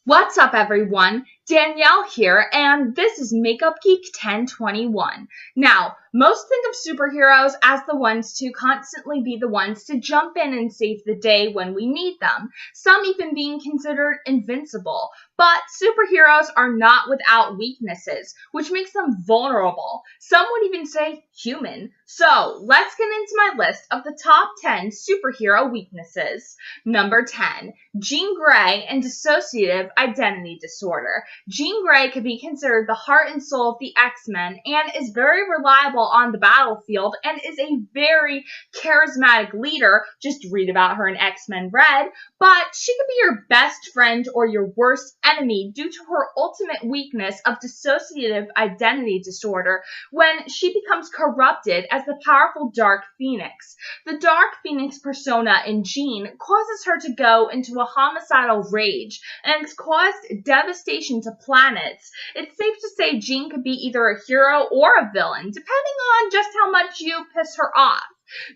What's up, everyone? Danielle here, and this is Makeup Geek 1021. Now, most think of superheroes as the ones to constantly be the ones to jump in and save the day when we need them, some even being considered invincible. But superheroes are not without weaknesses, which makes them vulnerable. Some would even say human. So, let's get into my list of the top 10 superhero weaknesses. Number 10. Jean Grey and dissociative identity disorder. Jean Grey could be considered the heart and soul of the X-Men and is very reliable on the battlefield and is a very charismatic leader. Just read about her in X-Men Red. But she could be your best friend or your worst enemy due to her ultimate weakness of dissociative identity disorder when she becomes corrupted as the powerful Dark Phoenix. The Dark Phoenix persona in Jean causes her to go into a homicidal rage and has caused devastation to planets. It's safe to say Jean could be either a hero or a villain, depending on just how much you piss her off.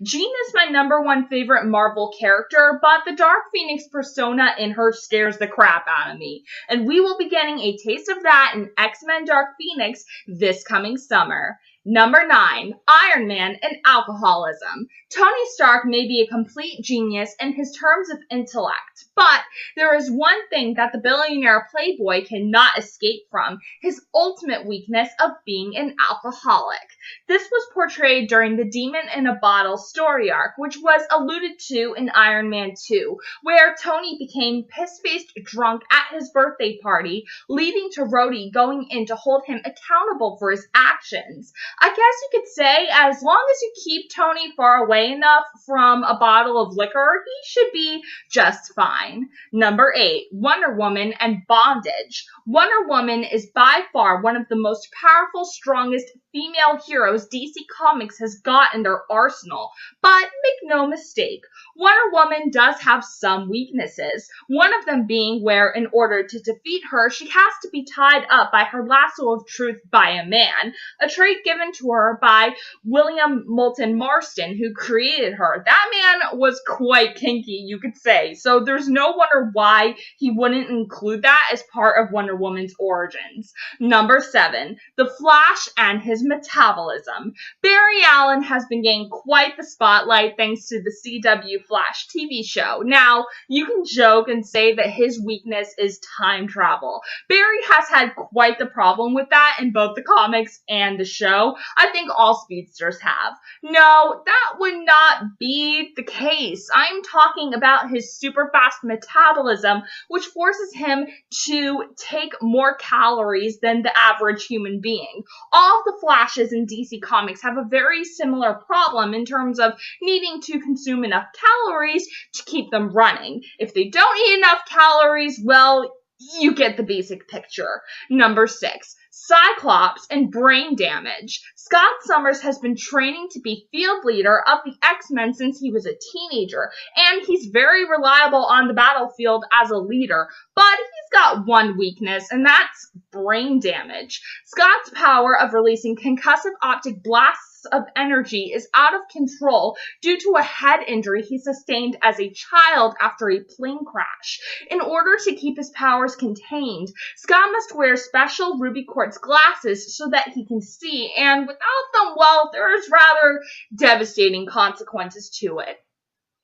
Jean is my number one favorite Marvel character, but the Dark Phoenix persona in her scares the crap out of me. And we will be getting a taste of that in X-Men Dark Phoenix this coming summer. Number 9, Iron Man and alcoholism. Tony Stark may be a complete genius in his terms of intellect, but there is one thing that the billionaire playboy cannot escape from, his ultimate weakness of being an alcoholic. This was portrayed during the Demon in a Bottle story arc, which was alluded to in Iron Man 2, where Tony became piss-faced drunk at his birthday party, leading to Rhodey going in to hold him accountable for his actions. I guess you could say, as long as you keep Tony far away enough from a bottle of liquor, he should be just fine. Number 8, Wonder Woman and bondage. Wonder Woman is by far one of the most powerful, strongest female heroes DC Comics has got in their arsenal. But make no mistake, Wonder Woman does have some weaknesses, one of them being where in order to defeat her, she has to be tied up by her lasso of truth by a man, a trait given to her by William Moulton Marston, who created her. That man was quite kinky, you could say, so there's no wonder why he wouldn't include that as part of Wonder Woman's origins. Number 7, The Flash and his metabolism. Barry Allen has been getting quite the spotlight thanks to the CW Flash TV show. Now, you can joke and say that his weakness is time travel. Barry has had quite the problem with that in both the comics and the show. I think all speedsters have. No, that would not be the case. I'm talking about his super fast metabolism, which forces him to take more calories than the average human being. All of the Flashes in DC Comics have a very similar problem in terms of needing to consume enough calories to keep them running. If they don't eat enough calories, well, you get the basic picture. Number 6, Cyclops and brain damage. Scott Summers has been training to be field leader of the X-Men since he was a teenager, and he's very reliable on the battlefield as a leader, but he's got one weakness, and that's brain damage. Scott's power of releasing concussive optic blasts of energy is out of control due to a head injury he sustained as a child after a plane crash. In order to keep his powers contained, Scott must wear special ruby quartz glasses so that he can see, and without them, well, there's rather devastating consequences to it.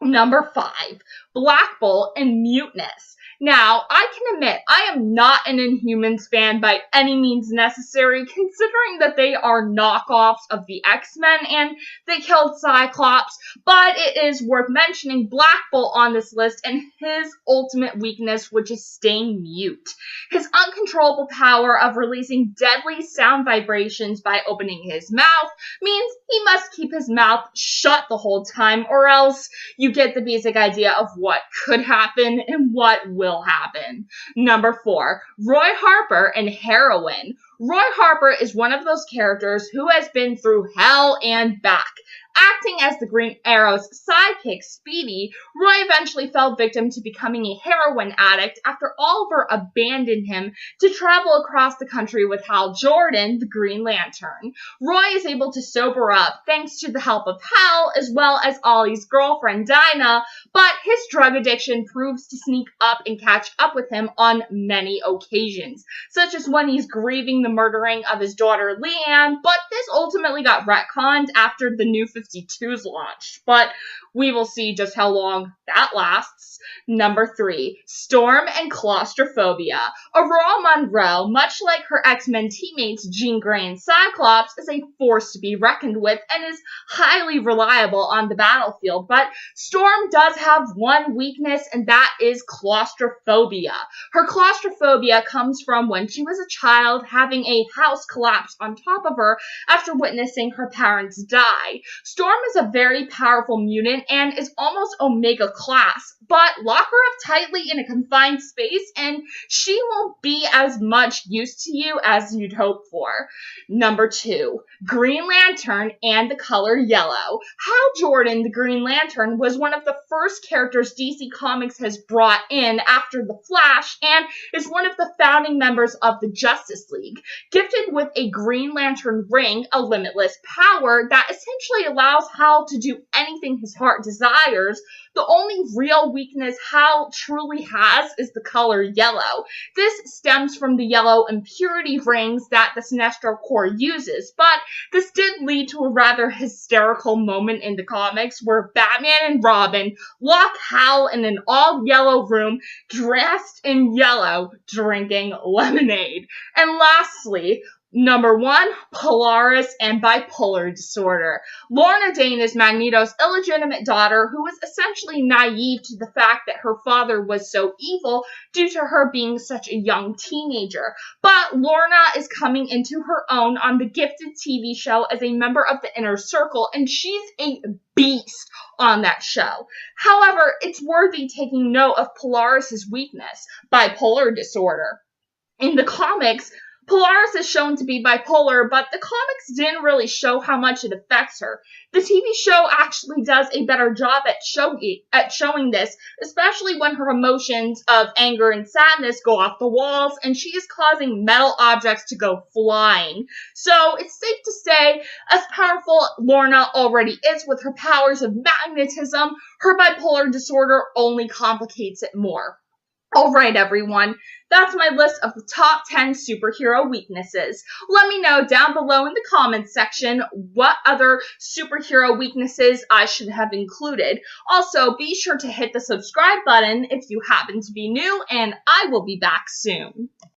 Number 5, Black Bolt and muteness. Now, I can admit, I am not an Inhumans fan by any means necessary, considering that they are knockoffs of the X-Men and they killed Cyclops, but it is worth mentioning Black Bolt on this list and his ultimate weakness, which is staying mute. His uncontrollable power of releasing deadly sound vibrations by opening his mouth means he must keep his mouth shut the whole time, or else you get the basic idea of what could happen and what will happen. Number 4, Roy Harper and heroin. Roy Harper is one of those characters who has been through hell and back. Acting as the Green Arrow's sidekick, Speedy, Roy eventually fell victim to becoming a heroin addict after Oliver abandoned him to travel across the country with Hal Jordan, the Green Lantern. Roy is able to sober up thanks to the help of Hal as well as Ollie's girlfriend Dinah, but his drug addiction proves to sneak up and catch up with him on many occasions, such as when he's grieving the murdering of his daughter Leanne, but this ultimately got retconned after the New 52's launch, but we will see just how long that lasts. Number 3, Storm and claustrophobia. Aurora Monroe, much like her X-Men teammates Jean Grey and Cyclops, is a force to be reckoned with and is highly reliable on the battlefield, but Storm does have one weakness, and that is claustrophobia. Her claustrophobia comes from when she was a child having a house collapse on top of her after witnessing her parents die. Storm is a very powerful mutant and is almost Omega class, but lock her up tightly in a confined space and she won't be as much use to you as you'd hope for. Number 2, Green Lantern and the color yellow. Hal Jordan, the Green Lantern, was one of the first characters DC Comics has brought in after The Flash and is one of the founding members of the Justice League. Gifted with a Green Lantern ring, a limitless power that essentially allows Hal to do anything his heart desires, the only real weakness Hal truly has is the color yellow. This stems from the yellow impurity rings that the Sinestro Corps uses, but this did lead to a rather hysterical moment in the comics where Batman and Robin lock Hal in an all-yellow room dressed in yellow, drinking lemonade. And lastly, Number 1, Polaris and bipolar disorder. Lorna Dane is Magneto's illegitimate daughter who was essentially naive to the fact that her father was so evil due to her being such a young teenager. But Lorna is coming into her own on the Gifted TV show as a member of the Inner Circle, and she's a beast on that show. However, it's worthy taking note of Polaris's weakness, bipolar disorder. In the comics, Polaris is shown to be bipolar, but the comics didn't really show how much it affects her. The TV show actually does a better job at showing this, especially when her emotions of anger and sadness go off the walls and she is causing metal objects to go flying. So it's safe to say, as powerful Lorna already is with her powers of magnetism, her bipolar disorder only complicates it more. Alright everyone, that's my list of the top 10 superhero weaknesses. Let me know down below in the comments section what other superhero weaknesses I should have included. Also, be sure to hit the subscribe button if you happen to be new, and I will be back soon.